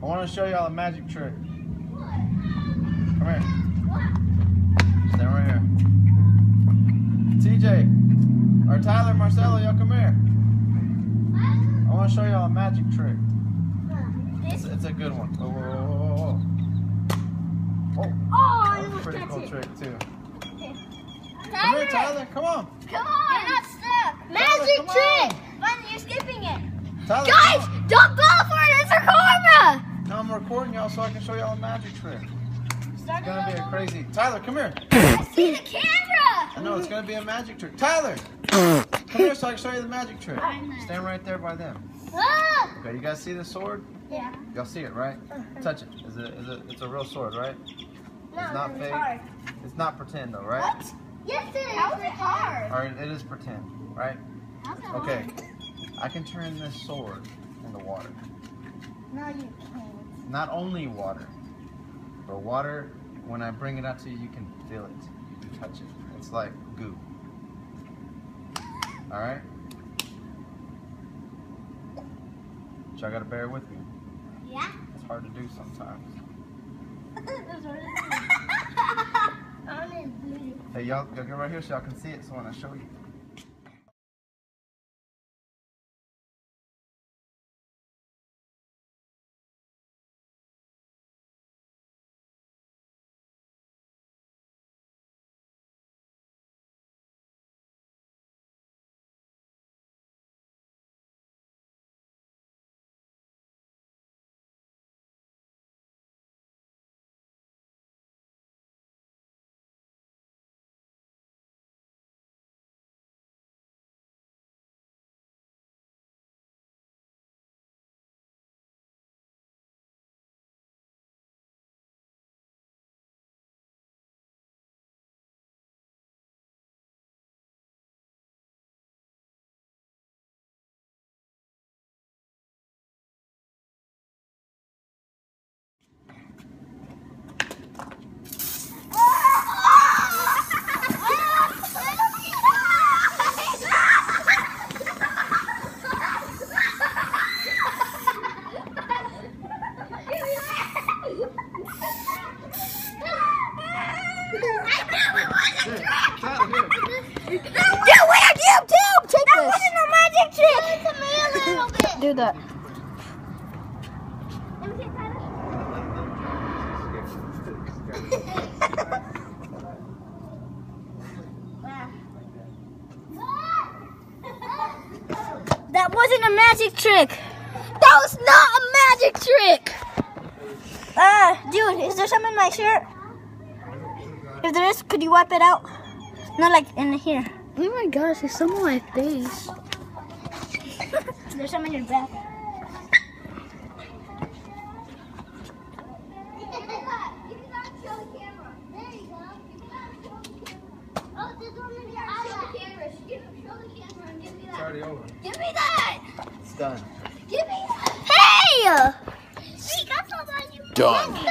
I want to show y'all a magic trick. Come here. Stand right here. TJ, or Tyler, Marcelo, y'all come here. I want to show y'all a magic trick. It's a good one. Whoa, whoa, whoa, whoa, whoa. Oh, that's a pretty cool trick too. Come here, Tyler. Come on. Come on. You're not stuck. Magic trick. Fun, you're skipping it. Tyler, Guys, don't fall for it. It's a camera. Now I'm recording y'all so I can show y'all a magic trick. It's gonna be a crazy. Tyler, come here. I see the camera. I know it's gonna be a magic trick. Tyler, come here so I can show you the magic trick. Stand right there by them. Okay, you guys see the sword? Yeah. Y'all see it, right? Touch it. It's a real sword, right? No, It's not fake. hard. It's not pretend though, right? What? Yes, it is. How is it hard? Or it is pretend, right? How's it Okay. hard? I can turn this sword into water. No, you can't. Not only water, but water, when I bring it out to you, you can feel it. You can touch it. It's like goo. Alright? Y'all gotta bear with me. Yeah? It's hard to do sometimes. Hey, y'all get right here so y'all can see it so when I show you. Do that. That wasn't a magic trick. That was not a magic trick. Dude, is there some in my shirt? If there is, could you wipe it out? Not like in here. Oh my gosh, there's some on my face. There's some in your back. It's already over. Give me that! It's done. Give me that! Hey! Done.